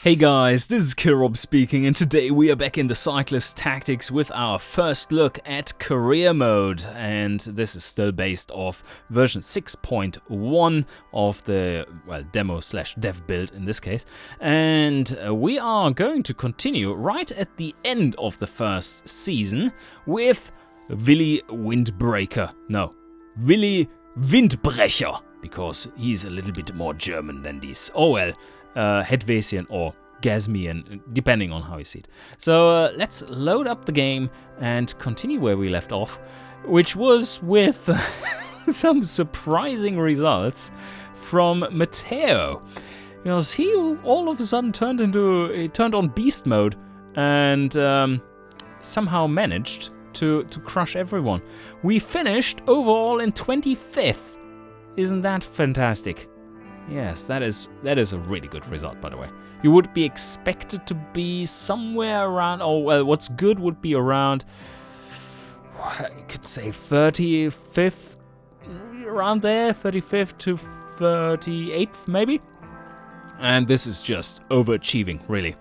Hey guys, this is Kirob speaking, and today we are back in the Cyclist tactics with our first look at career mode, and this is still based off version 6.1 of the demo/dev build in this case, and we are going to continue right at the end of the first season with Willi Windbrecher. No, Willi Windbrecher, because he's a little bit more German than these. Oh well. Hedvesian or Gasmian, depending on how you see it. So let's load up the game and continue where we left off, which was with some surprising results from Matteo, because he all of a sudden turned on beast mode and somehow managed to crush everyone. We finished overall in 25th. Isn't that fantastic? Yes, that is a really good result, by the way. You would be expected to be somewhere around, what's good would be around, you could say 35th, around there, 35th to 38th maybe. And this is just overachieving, really.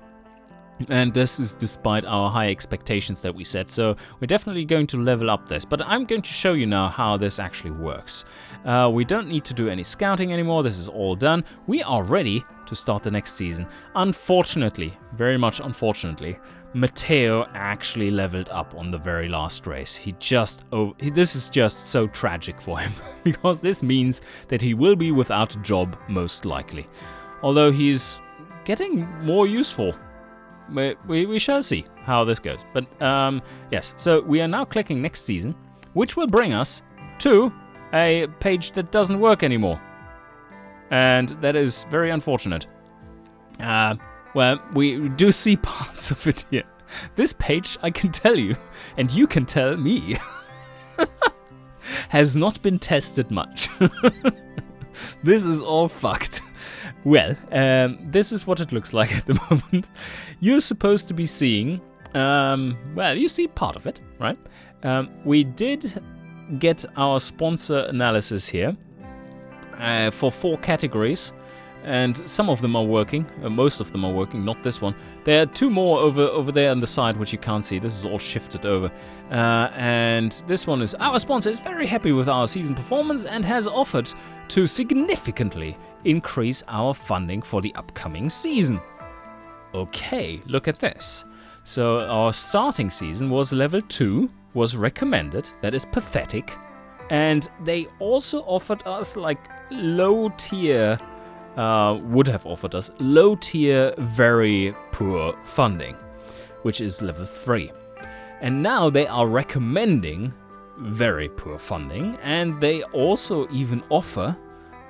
And this is despite our high expectations that we set, so we're definitely going to level up this. But I'm going to show you now how this actually works. We don't need to do any scouting anymore, this is all done. We are ready to start the next season. Unfortunately, very much unfortunately, Matteo actually leveled up on the very last race. This is just so tragic for him, because this means that he will be without a job, most likely. Although he's getting more useful. We shall see how this goes. But yes, so we are now clicking next season, which will bring us to a page that doesn't work anymore. And that is very unfortunate. Well, we do see parts of it here. This page, I can tell you, and you can tell me, has not been tested much. This is all fucked. Well, this is what it looks like at the moment. You're supposed to be seeing, you see part of it, right? We did get our sponsor analysis here for 4 categories, and some of them are working, most of them are working, not this one. There are 2 more over there on the side, which you can't see. This is all shifted over. And this one is, our sponsor is very happy with our season performance and has offered to significantly increase our funding for the upcoming season. Okay, look at this. So our starting season was level 2, was recommended. That is pathetic. And they also offered us like low tier, would have offered us low tier, very poor funding, which is level 3. And now they are recommending very poor funding, and they also even offer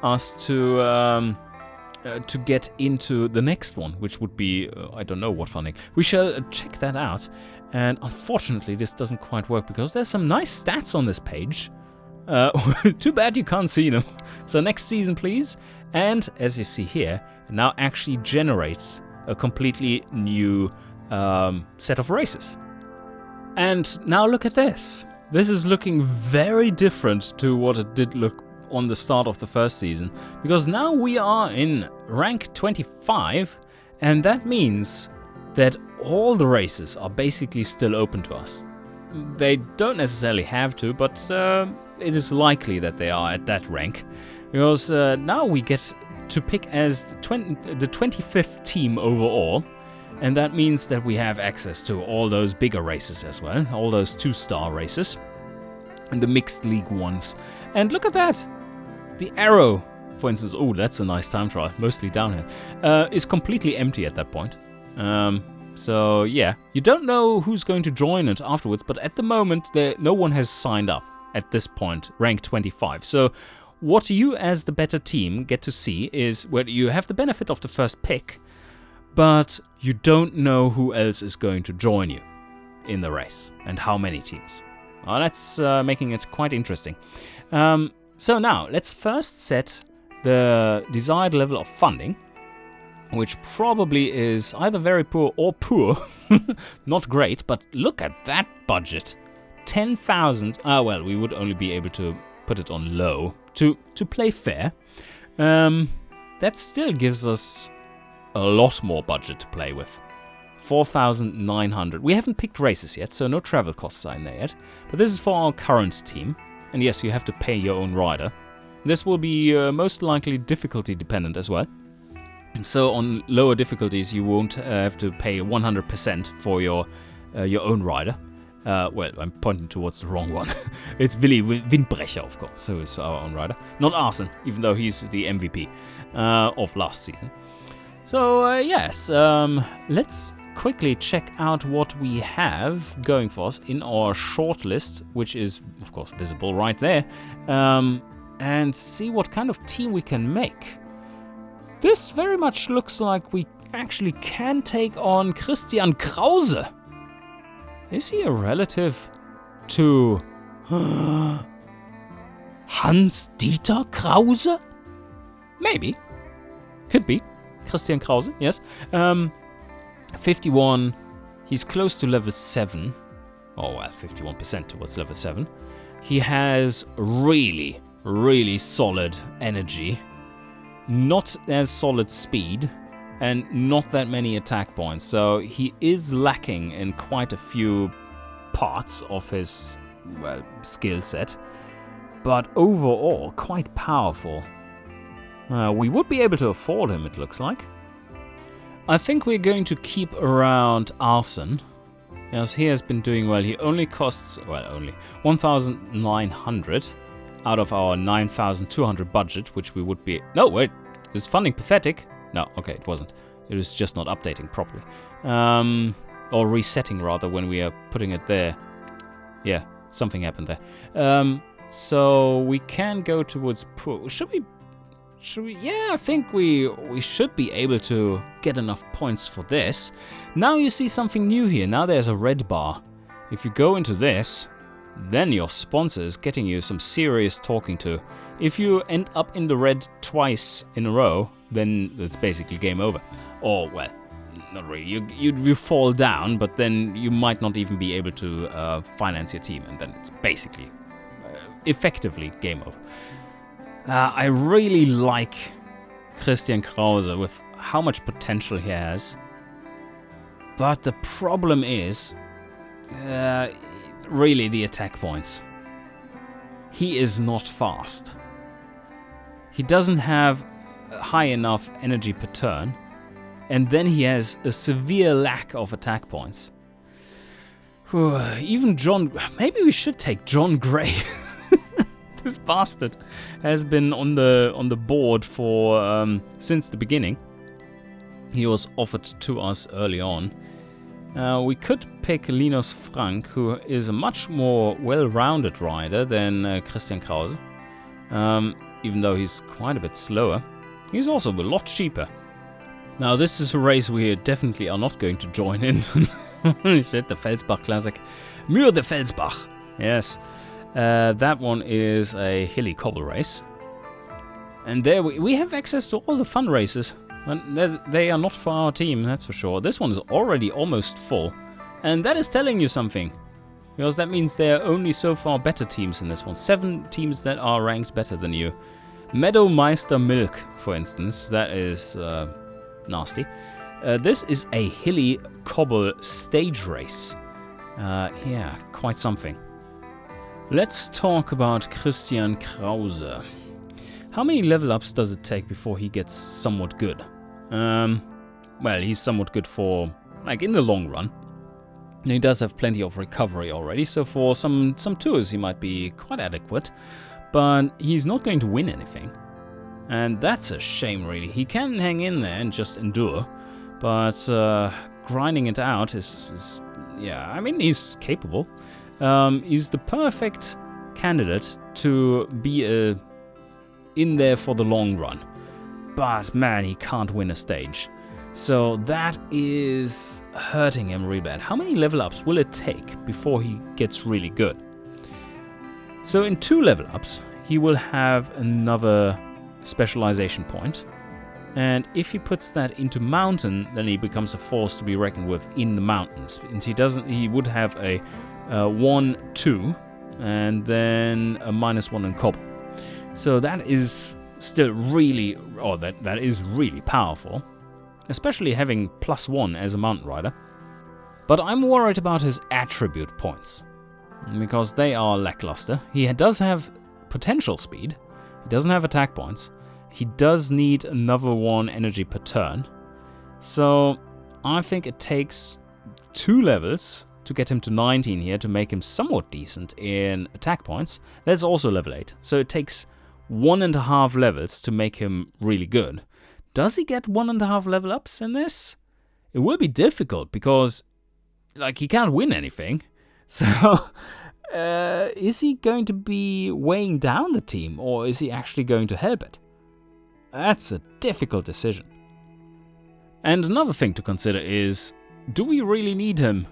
us to get into the next one, which would be, I don't know what funding. We shall check that out. And unfortunately, this doesn't quite work because there's some nice stats on this page. Too bad you can't see them. So next season, please. And as you see here, it now actually generates a completely new set of races. And now look at this. This is looking very different to what it did look on the start of the first season, because now we are in rank 25, and that means that all the races are basically still open to us. They don't necessarily have to, but it is likely that they are at that rank, because now we get to pick as the 25th team overall, and that means that we have access to all those bigger races as well, all those 2-star races, and the mixed league ones. And look at that! The arrow, for instance, oh, that's a nice time trial, mostly downhill, is completely empty at that point. So yeah, you don't know who's going to join it afterwards, but at the moment, no one has signed up at this point, rank 25. So what you as the better team get to see is where you have the benefit of the first pick, but you don't know who else is going to join you in the race and how many teams. Well, that's making it quite interesting. So now, let's first set the desired level of funding, which probably is either very poor or poor. Not great, but look at that budget. 10,000. Well, we would only be able to put it on low to play fair. That still gives us a lot more budget to play with. 4,900. We haven't picked races yet, so no travel costs are in there yet. But this is for our current team. And yes, you have to pay your own rider. This will be most likely difficulty dependent as well. So on lower difficulties, you won't have to pay 100% for your own rider. Well, I'm pointing towards the wrong one. It's Willi Windbrecher, of course, who is our own rider. Not Arsene, even though he's the MVP of last season. So, yes, let's quickly check out what we have going for us in our shortlist, which is, of course, visible right there, and see what kind of team we can make. This very much looks like we actually can take on Christian Krause. Is he a relative to Hans-Dieter Krause? Maybe. Could be. Christian Krause, yes. 51. He's close to level 7. Oh, well, 51% towards level 7. He has really, really solid energy. Not as solid speed. And not that many attack points. So he is lacking in quite a few parts of his, well, skill set. But overall, quite powerful. We would be able to afford him, it looks like. I think we're going to keep around Arsene. As he has been doing well. He only costs, well, only 1,900 out of our 9,200 budget, which we would be... No, wait. Is funding pathetic? No, okay, it wasn't. It was just not updating properly. Or resetting, rather, when we are putting it there. Yeah, something happened there. So we can go towards... Should we... Yeah, I think we should be able to get enough points for this. Now you see something new here. Now there's a red bar. If you go into this, then your sponsor is getting you some serious talking to. If you end up in the red twice in a row, then it's basically game over. Or, well, not really. You fall down, but then you might not even be able to finance your team, and then it's basically, effectively game over. I really like Christian Krause with how much potential he has. But the problem is, really the attack points. He is not fast. He doesn't have high enough energy per turn. And then he has a severe lack of attack points. Even John... Maybe we should take John Gray. This bastard has been on the board for since the beginning. He was offered to us early on. We could pick Linus Frank, who is a much more well-rounded rider than Christian Krause. Even though he's quite a bit slower. He's also a lot cheaper. Now this is a race we definitely are not going to join in. Holy shit, the Felsbach Classic. Mur de Felsbach. Yes. That one is a hilly cobble race. And there we have access to all the fun races. And they are not for our team, that's for sure. This one is already almost full. And that is telling you something. Because that means there are only so far better teams in this one. 7 teams that are ranked better than you. Meadowmeister Milk, for instance. That is nasty. This is a hilly cobble stage race. Yeah, quite something. Let's talk about Christian Krause. How many level ups does it take before he gets somewhat good? Well, he's somewhat good for, like, in the long run. He does have plenty of recovery already, so for some tours he might be quite adequate. But he's not going to win anything. And that's a shame, really. He can hang in there and just endure. But grinding it out is yeah, I mean, he's capable. He's the perfect candidate to be in there for the long run. But man, he can't win a stage. So that is hurting him really bad. How many level ups will it take before he gets really good? So in 2 level ups, he will have another specialization point. And if he puts that into mountain, then he becomes a force to be reckoned with in the mountains. And he would have a 1-2 and then a -1 in cobble. So that is still really, that is really powerful. especially having +1 as a mountain rider. But I'm worried about his attribute points, because they are lackluster. He does have potential speed, he doesn't have attack points, he does need another 1 energy per turn. So I think it takes 2 levels to get him to 19 here to make him somewhat decent in attack points. That's also level 8. So it takes 1.5 levels to make him really good. Does he get 1.5 level ups in this? It will be difficult because, like, he can't win anything. So, is he going to be weighing down the team, or is he actually going to help it? That's a difficult decision. And another thing to consider is, do we really need him?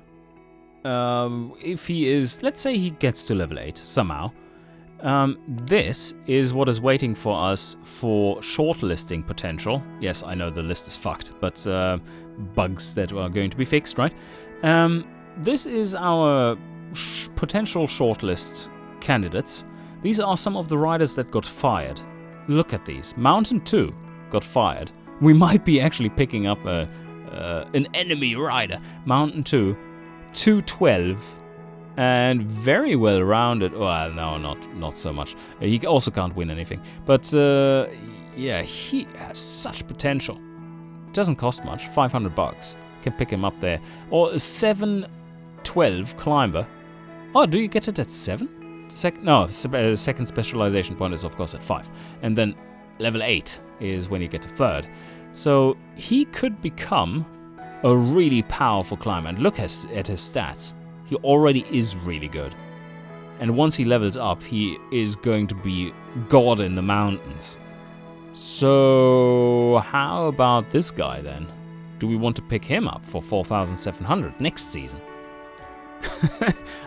If he is, let's say he gets to level 8 somehow, this is what is waiting for us for shortlisting potential. Yes, I know the list is fucked, but bugs that are going to be fixed, right? This is our potential shortlist candidates. These are some of the riders that got fired. Look at these. Mountain 2 got fired. We might be actually picking up an enemy rider. Mountain 2, 212, and very well rounded. Well, no, not so much. He also can't win anything. But yeah, he has such potential. Doesn't cost much, $500. Can pick him up there. Or a 712 climber. Oh, do you get it at 7? Second specialization point is of course at 5. And then level 8 is when you get to 3rd. So he could become a really powerful climber. And look at his stats. He already is really good. And once he levels up, he is going to be God in the mountains. So how about this guy then? Do we want to pick him up for 4,700 next season?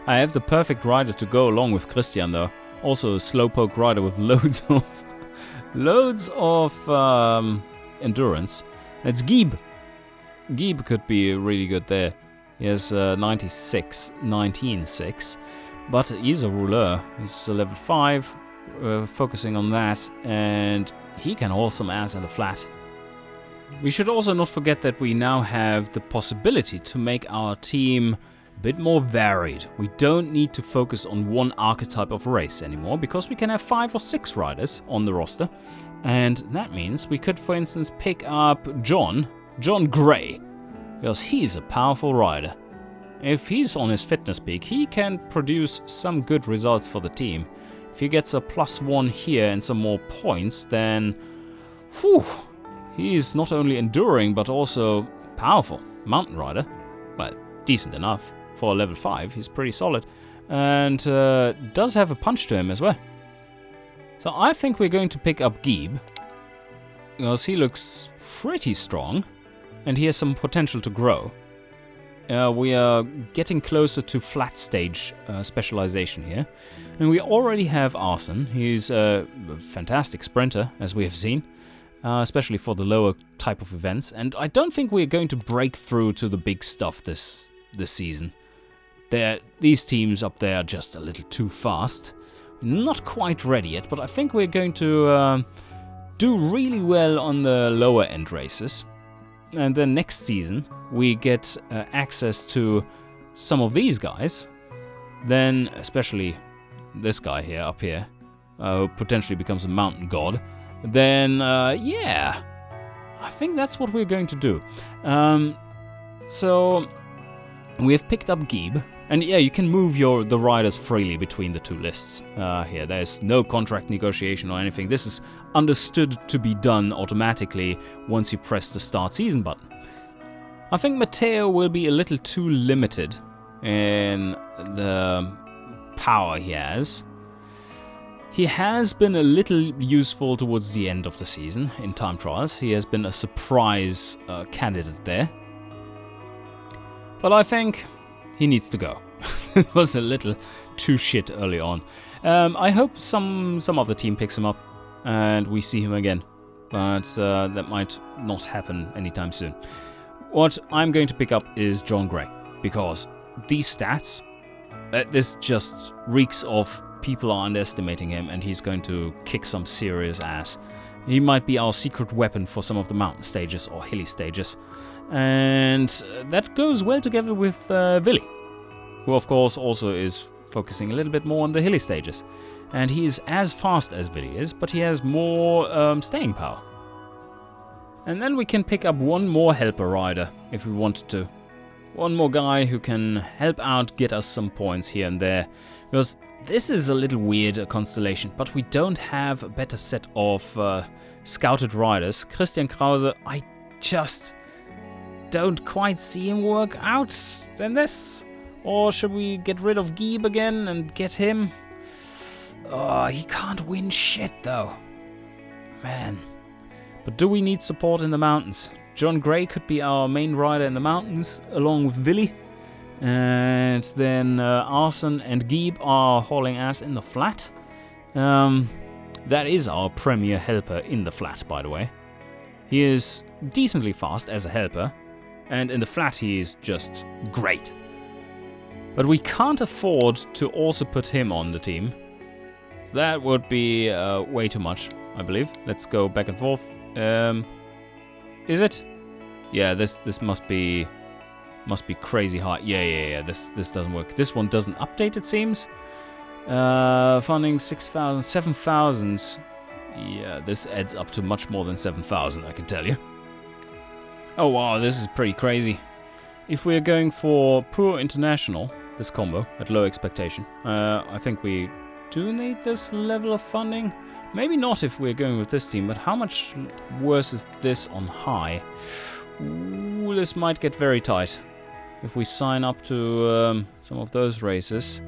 I have the perfect rider to go along with Christian though. Also a slowpoke rider with loads of endurance. That's Gieb. Gieb could be really good there. He has 19.6, but he's a rouleur. He's a level 5, focusing on that, and he can haul some ass in the flat. We should also not forget that we now have the possibility to make our team a bit more varied. We don't need to focus on one archetype of race anymore, because we can have 5 or 6 riders on the roster, and that means we could, for instance, pick up John Gray, because he's a powerful rider. If he's on his fitness peak, he can produce some good results for the team. If he gets a +1 here and some more points, then he's not only enduring but also powerful. Mountain rider, well, decent enough. For a level 5, he's pretty solid. And does have a punch to him as well. So I think we're going to pick up Gieb, because he looks pretty strong. And he has some potential to grow. We are getting closer to flat stage specialization here. And we already have Arson. He's a fantastic sprinter, as we have seen. Especially for the lower type of events. And I don't think we're going to break through to the big stuff this season. These teams up there are just a little too fast. Not quite ready yet, but I think we're going to do really well on the lower end races. And then next season, we get access to some of these guys. Then, especially this guy here, up here, who potentially becomes a mountain god. Then, yeah, I think that's what we're going to do. So, we have picked up Gieb. And yeah, you can move the riders freely between the 2 lists here. There's no contract negotiation or anything. This is understood to be done automatically once you press the start season button. I think Matteo will be a little too limited in the power he has. He has been a little useful towards the end of the season in time trials. He has been a surprise candidate there. But I think he needs to go. It was a little too shit early on. I hope some other team picks him up and we see him again. But that might not happen anytime soon. What I'm going to pick up is John Gray. Because these stats, this just reeks of people are underestimating him and he's going to kick some serious ass. He might be our secret weapon for some of the mountain stages or hilly stages. And that goes well together with Willi, who of course also is focusing a little bit more on the hilly stages. And he is as fast as Willi is, but he has more staying power. And then we can pick up one more helper rider if we wanted to. One more guy who can help out, get us some points here and there. Because this is a little weird constellation, but we don't have a better set of scouted riders. Christian Krause, I just don't quite see him work out than this. Or should we get rid of Gieb again and get him? Oh, he can't win shit though. Man. But do we need support in the mountains? John Gray could be our main rider in the mountains, along with Willi. And then Arson and Gieb are hauling ass in the flat. That is our premier helper in the flat, by the way. He is decently fast as a helper, and in the flat he is just great. But we can't afford to also put him on the team. So that would be way too much, I believe. Let's go back and forth. Is it? Yeah, this must be crazy high. Yeah. This doesn't work. This one doesn't update, it seems. Funding 6,000, 7,000. Yeah, this adds up to much more than 7,000, I can tell you. Oh wow, this is pretty crazy. If we're going for Pure International, this combo at low expectation, I think we do need this level of funding. Maybe not if we're going with this team, but how much worse is this on high? Ooh, this might get very tight. If we sign up to some of those races,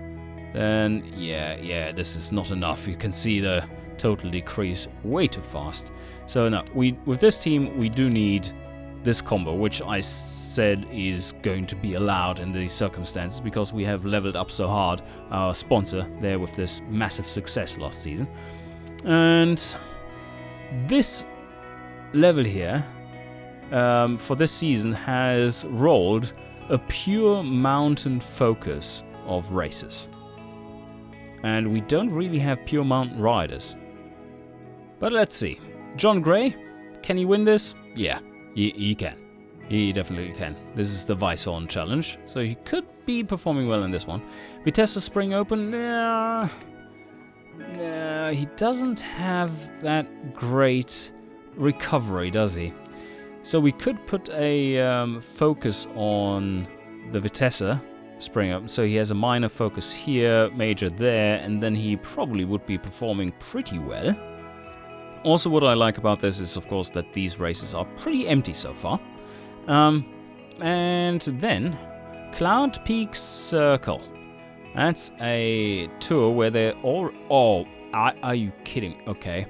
then yeah, this is not enough. You can see the total decrease way too fast. So no, with this team we do need this combo, which I said is going to be allowed in these circumstances because we have leveled up so hard our sponsor there with this massive success last season. And this level here for this season has rolled a pure mountain focus of races. And we don't really have pure mountain riders. But let's see. John Gray, can he win this? Yeah, he can. He definitely can. This is the Weisshorn challenge, so he could be performing well in this one. Vitesse Spring Open, he doesn't have that great recovery, does he? So we could put a focus on the Vitesse Spring Open. So he has a minor focus here, major there, and then he probably would be performing pretty well. Also, what I like about this is, of course, that these races are pretty empty so far. And then Cloud Peak Circle. That's a tour where they're all... Oh, are you kidding? Okay.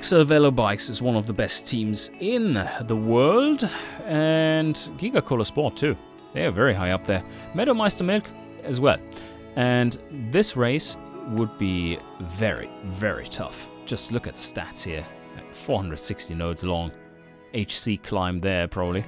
XL Velo Bikes is one of the best teams in the world. And Giga Cola Sport too. They are very high up there. Meadowmeister Milk as well. And this race would be very, very tough. Just look at the stats here. 460 nodes long. HC climb there, probably.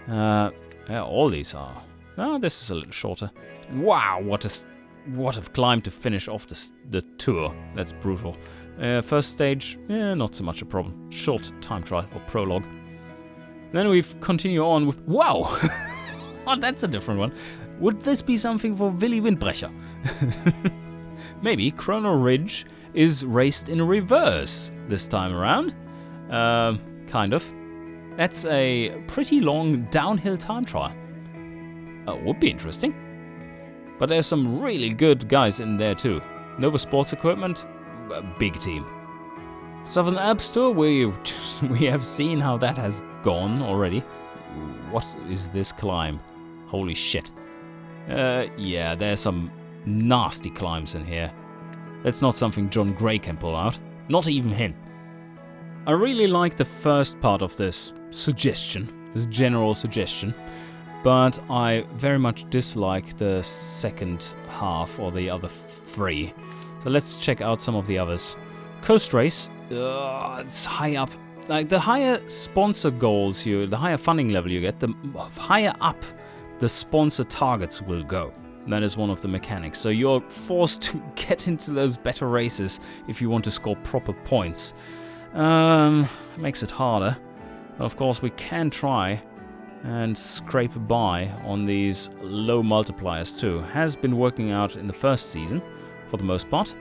Yeah, all these are. No, this is a little shorter. Wow, what a climb to finish off the tour. That's brutal. First stage, not so much a problem. Short time trial or prologue. Then we continue on with... Wow! Oh, that's a different one. Would this be something for Willi Windbrecher? Maybe Chrono Ridge is raced in reverse this time around. Kind of. That's a pretty long downhill time trial. Would be interesting. But there's some really good guys in there too. Nova Sports Equipment, a big team. Southern Alps Tour, we have seen how that has gone already. What is this climb? Holy shit. Yeah, there's some nasty climbs in here. That's not something John Gray can pull out. Not even him. I really like the first part of this suggestion, this general suggestion, but I very much dislike the second half or the other three. So let's check out some of the others. Coast Race, it's high up. Like the higher sponsor goals the higher funding level you get, the higher up the sponsor targets will go. That is one of the mechanics. So you're forced to get into those better races if you want to score proper points. Makes it harder. Of course, we can try and scrape by on these low multipliers too. Has been working out in the first season, for the most part.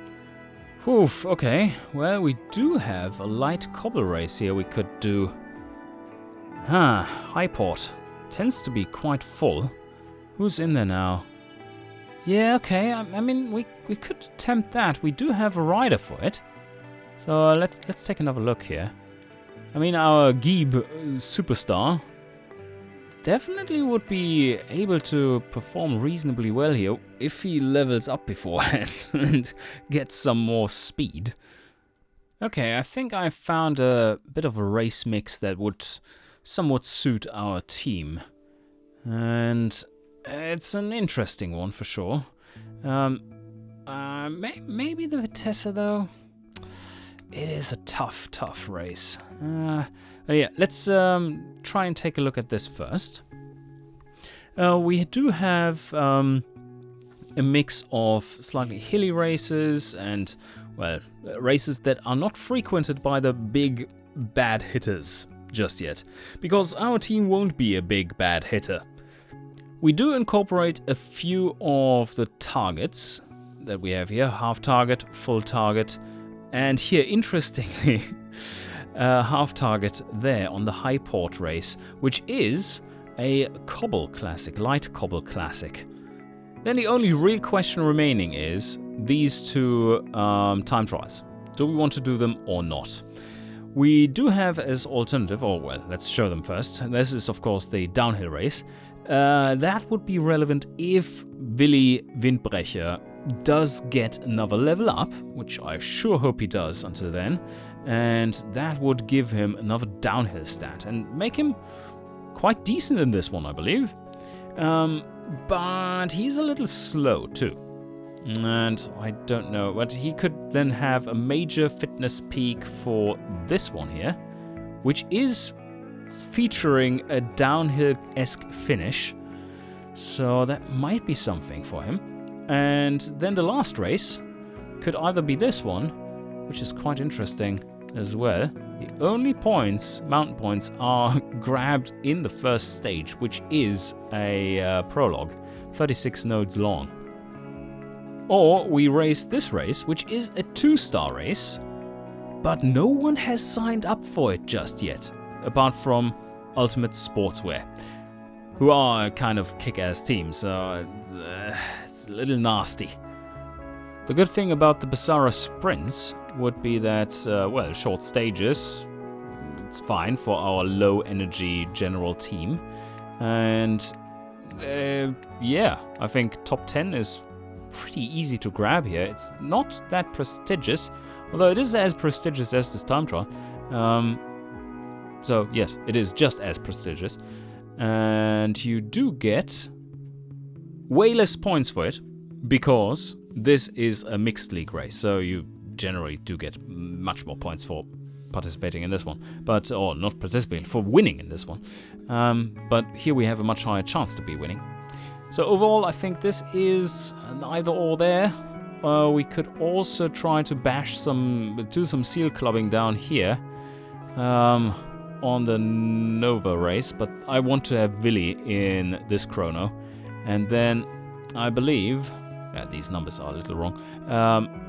Oof, okay. Well, we do have a light cobble race here we could do. Highport. Tends to be quite full. Who's in there now? Yeah, okay. I mean, we could attempt that. We do have a rider for it. So let's take another look here. I mean, our Geeb superstar definitely would be able to perform reasonably well here if he levels up beforehand and gets some more speed. Okay, I think I found a bit of a race mix that would somewhat suit our team. And it's an interesting one for sure. Maybe the Vitesse though. It is a tough race. Yeah, let's try and take a look at this first. We do have a mix of slightly hilly races and, well, races that are not frequented by the big bad hitters just yet, because our team won't be a big bad hitter. We do incorporate a few of the targets that we have here: half target, full target, and here, interestingly, half target there on the Highport race, which is a cobble classic, light cobble classic. Then the only real question remaining is these two time trials. Do we want to do them or not? We do have as alternative, or well, let's show them first. This is of course the downhill race. That would be relevant if Willi Windbrecher does get another level up, which I sure hope he does until then, and that would give him another downhill stat and make him quite decent in this one, I believe. But he's a little slow too, and I don't know, but he could then have a major fitness peak for this one here, which is featuring a downhill-esque finish, so that might be something for him. And then the last race could either be this one, which is quite interesting as well. The only points, mountain points, are grabbed in the first stage, which is a prologue, 36 nodes long. Or we race this race, which is a 2-star race, but no one has signed up for it just yet, apart from Ultimate Sportswear, who are a kind of kick-ass team, so it's a little nasty. The good thing about the Basara sprints would be that, well, short stages, it's fine for our low-energy general team. And, yeah, I think top 10 is pretty easy to grab here. It's not that prestigious, although it is as prestigious as this time trial. So, yes, it is just as prestigious. And you do get way less points for it, because this is a mixed league race, so you generally do get much more points for participating in this one, or not participating, for winning in this one. But here we have a much higher chance to be winning. So overall, I think this is an either or there. We could also try to do some seal clubbing down here on the Nova race, but I want to have Willi in this chrono, and then I believe. Yeah, these numbers are a little wrong.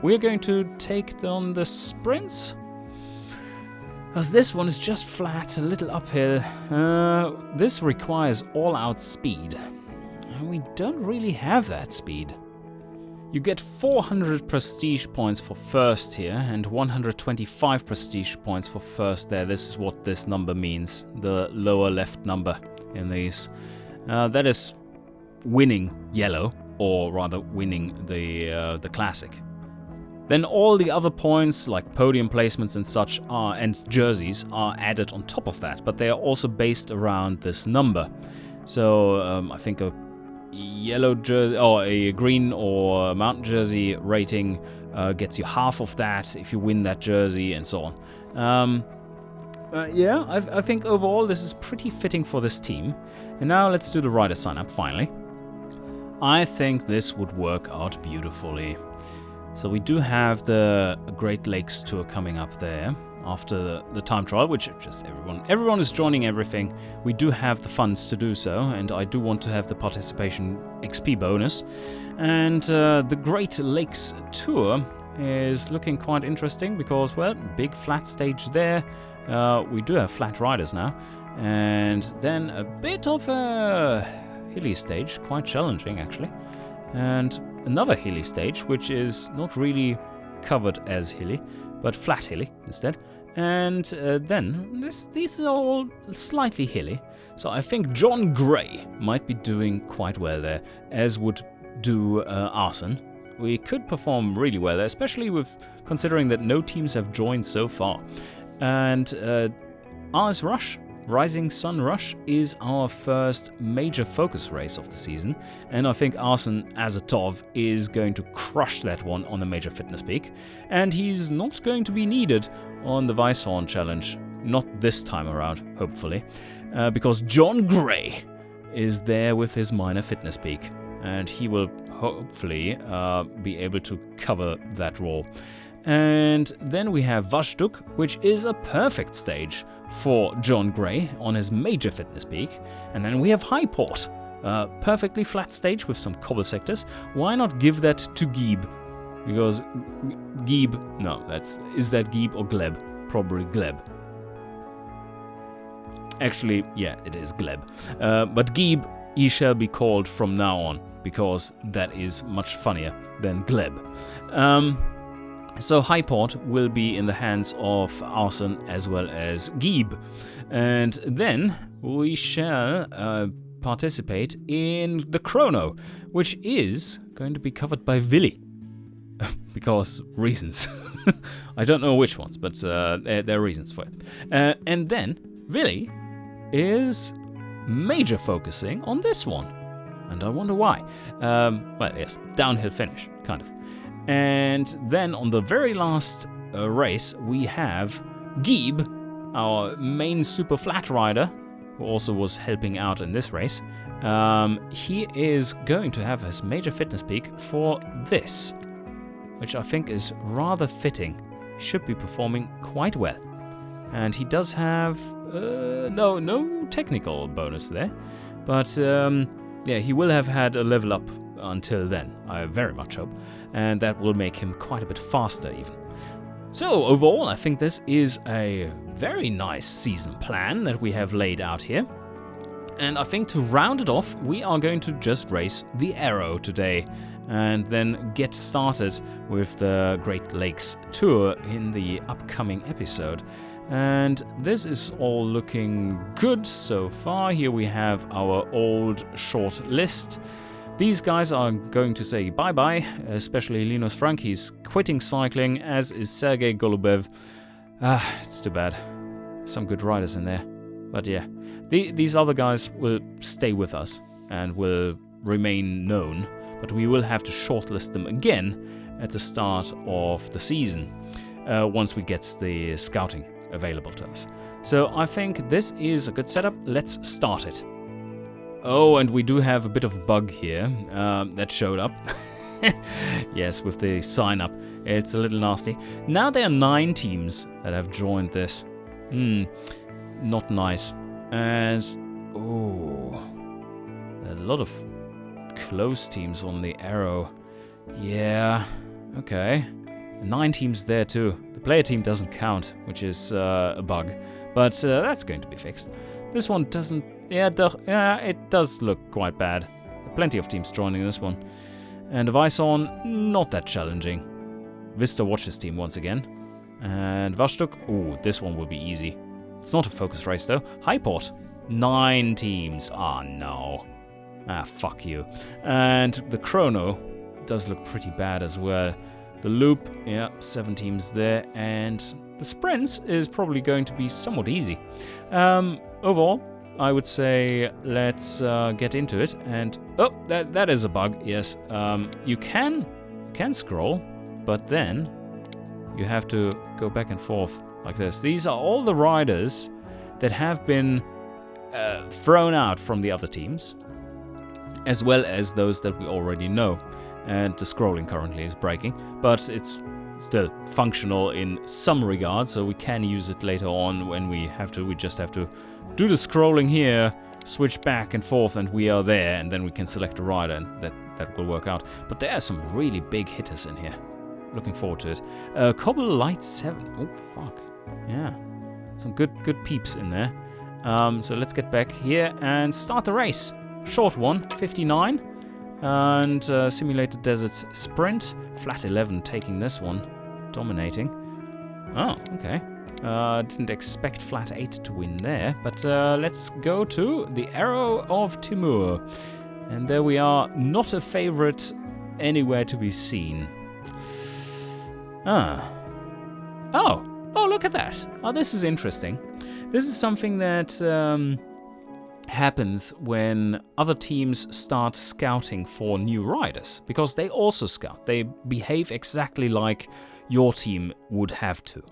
We're going to take on the sprints, because this one is just flat, a little uphill. This requires all-out speed, and we don't really have that speed. You get 400 prestige points for first here, and 125 prestige points for first there. This is what this number means, the lower left number in these. That is winning yellow, or rather winning the classic. Then all the other points, like podium placements and such, and jerseys, are added on top of that, but they are also based around this number. So I think a yellow jersey, or a green or mountain jersey rating gets you half of that if you win that jersey, and so on. Yeah, I think overall this is pretty fitting for this team. And now let's do the rider sign up finally. I think this would work out beautifully. So we do have the Great Lakes Tour coming up there, after the time trial, which just everyone is joining everything. We do have the funds to do so, and I do want to have the participation XP bonus. And the Great Lakes Tour is looking quite interesting because, well, big flat stage there. We do have flat riders now, and then a bit of a hilly stage, quite challenging actually, and another hilly stage which is not really covered as hilly but flat hilly instead, and then these are all slightly hilly, so I think John Gray might be doing quite well there, as would do Arson. We could perform really well there, especially with considering that no teams have joined so far. And RS Rush, Rising Sun Rush, is our first major focus race of the season, and I think Arson Azatov is going to crush that one on the major fitness peak, and he's not going to be needed on the Weisshorn challenge, not this time around, hopefully, because John Gray is there with his minor fitness peak, and he will hopefully be able to cover that role. And then we have Vashduk, which is a perfect stage for John Gray on his major fitness peak. And then we have Highport, a perfectly flat stage with some cobble sectors. Why not give that to Geeb? Because Geeb, no, is that Geeb or Gleb? Probably Gleb. Actually, yeah, it is Gleb. But Geeb, he shall be called from now on, because that is much funnier than Gleb. So Highport will be in the hands of Arson as well as Geeb. And then we shall participate in the Chrono, which is going to be covered by Willi. Because reasons. I don't know which ones, but there are reasons for it. And then Willi is major focusing on this one. And I wonder why. Well, yes, downhill finish, kind of. And then on the very last race, we have Geeb, our main super flat rider, who also was helping out in this race. He is going to have his major fitness peak for this, which I think is rather fitting. Should be performing quite well. And he does have no technical bonus there, but yeah, he will have had a level up until then, I very much hope, and that will make him quite a bit faster even. So overall, I think this is a very nice season plan that we have laid out here. And I think to round it off, we are going to just race the Arrow today and then get started with the Great Lakes Tour in the upcoming episode. And this is all looking good so far. Here we have our old short list. These guys are going to say bye-bye, especially Linus Frank. He's quitting cycling, as is Sergei Golubev. It's too bad. Some good riders in there. But yeah, these other guys will stay with us and will remain known. But we will have to shortlist them again at the start of the season, once we get the scouting available to us. So I think this is a good setup. Let's start it. Oh, and we do have a bit of a bug here that showed up. Yes, with the sign up. It's a little nasty. Now there are 9 teams that have joined this. Not nice. And, oh, a lot of close teams on the Arrow. Yeah, okay. 9 teams there too. The player team doesn't count, which is a bug. But that's going to be fixed. This one doesn't... Yeah, it does look quite bad. Plenty of teams joining this one. And Weisshorn, not that challenging. Vista watches team once again. And Vashduk, ooh, this one will be easy. It's not a focus race though. Highport, 9 teams. Ah, no. Fuck you. And the Chrono does look pretty bad as well. The Loop, yeah, 7 teams there. And the Sprints is probably going to be somewhat easy. Overall, I would say let's get into it. And oh, that is a bug. Yes, you can scroll, but then you have to go back and forth like this. These are all the riders that have been thrown out from the other teams, as well as those that we already know. And the scrolling currently is breaking, but it's still functional in some regards, so we can use it later on when we have to. We just have to do the scrolling here, switch back and forth, and we are there, and then we can select a rider, and that will work out. But there are some really big hitters in here. Looking forward to it. Cobble Light 7. Oh, fuck. Yeah. Some good peeps in there. So let's get back here and start the race. Short one, 59. And Simulated Deserts Sprint. Flat 11 taking this one. Dominating. Oh, okay. Didn't expect Flat 8 to win there. But let's go to the Arrow of Timur. And there we are. Not a favorite anywhere to be seen. Oh, look at that. Oh, this is interesting. This is something that happens when other teams start scouting for new riders, because they also scout. They behave exactly like your team would have to.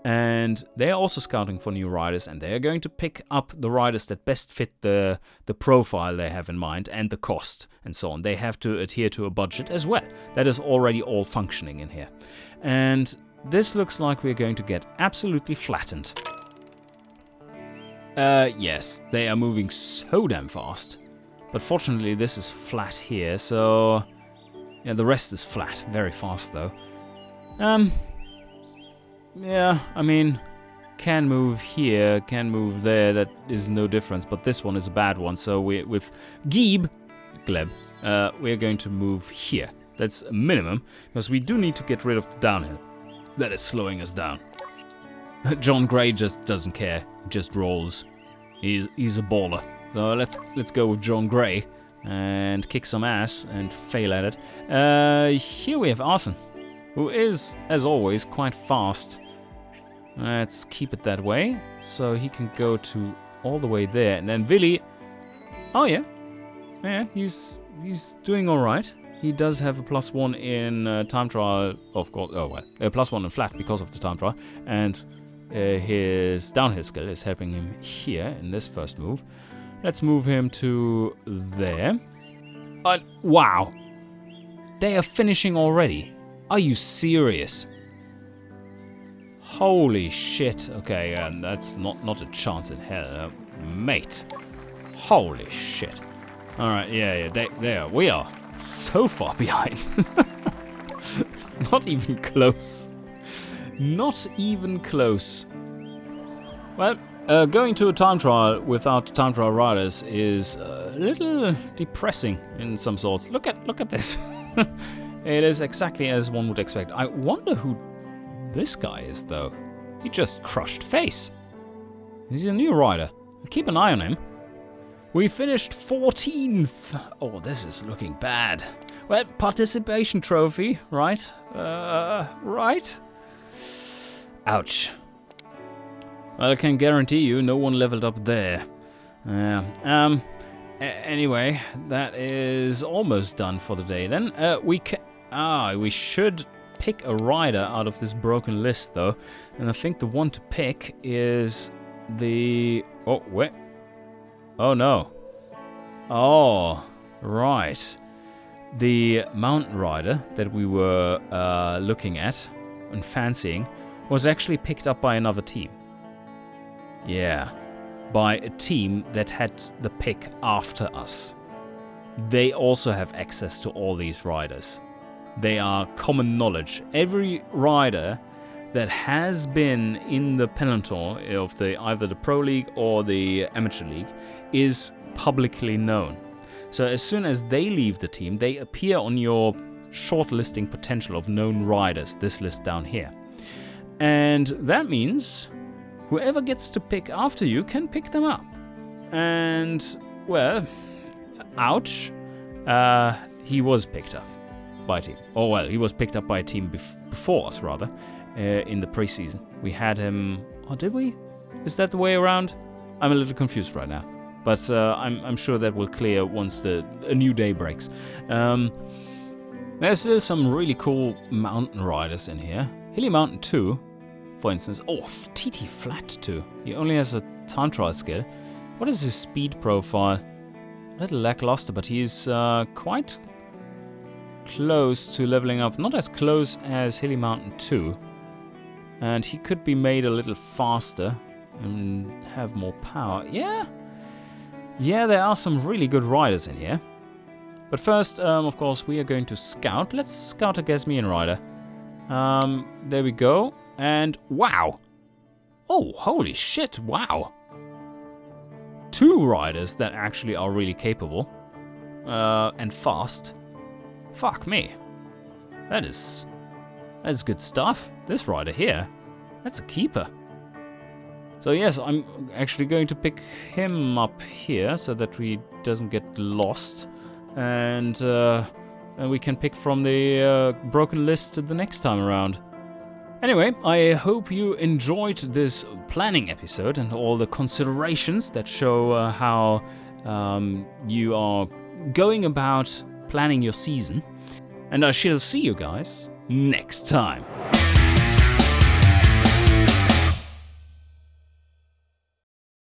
And they're also scouting for new riders, and they're going to pick up the riders that best fit the profile they have in mind and the cost and so on. They have to adhere to a budget as well. That is already all functioning in here. And this looks like we're going to get absolutely flattened. Yes, they are moving so damn fast. But fortunately this is flat here, so... yeah, the rest is flat. Very fast though. Yeah, I mean, can move here, can move there, that is no difference, but this one is a bad one, so with Gleb, we're going to move here. That's a minimum, because we do need to get rid of the downhill. That is slowing us down. John Gray just doesn't care, just rolls. He's a baller. So let's go with John Gray and kick some ass and fail at it. Here we have Arson, who is, as always, quite fast. Let's keep it that way, so he can go to all the way there. And then Willi, oh yeah, he's doing all right. He does have a +1 in time trial, of course. Oh well, a +1 in flat because of the time trial, and his downhill skill is helping him here in this first move. Let's move him to there. Wow, they are finishing already. Are you serious? Holy shit. Okay, that's not a chance in hell, mate. Holy shit. Alright, yeah, there. We are so far behind. It's not even close. Not even close. Well, going to a time trial without time trial riders is a little depressing in some sorts. Look at this. It is exactly as one would expect. I wonder who this guy is, though. He just crushed face. He's a new rider. Keep an eye on him. We finished 14th. Oh, this is looking bad. Well, participation trophy, right? Right? Ouch. Well, I can guarantee you no one leveled up there. Anyway, that is almost done for the day then. We should pick a rider out of this broken list though. And I think the one to pick is the... oh, wait. Oh no. Oh, right. The mountain rider that we were looking at and fancying was actually picked up by another team. Yeah, by a team that had the pick after us. They also have access to all these riders. They are common knowledge. Every rider that has been in the peloton of either the Pro League or the Amateur League is publicly known. So as soon as they leave the team, they appear on your shortlisting potential of known riders, this list down here. And that means whoever gets to pick after you can pick them up. And, well, ouch, he was picked up by a team. Oh, well, he was picked up by a team before us, rather, in the preseason. We had him... oh, did we? Is that the way around? I'm a little confused right now. But I'm sure that will clear once a new day breaks. There's still some really cool mountain riders in here. Hilly Mountain 2, for instance. Oh, TT Flat 2. He only has a time trial skill. What is his speed profile? A little lackluster, but he's quite close to leveling up. Not as close as Hilly Mountain 2. And he could be made a little faster and have more power. Yeah, there are some really good riders in here. But first, of course, we are going to scout. Let's scout a Gasmian rider. There we go. And wow. Oh, holy shit, wow. 2 riders that actually are really capable. And fast. Fuck me. That's good stuff. This rider here, that's a keeper. So yes, I'm actually going to pick him up here so that he doesn't get lost. And we can pick from the broken list the next time around. Anyway, I hope you enjoyed this planning episode and all the considerations that show how you are going about planning your season. And I shall see you guys next time.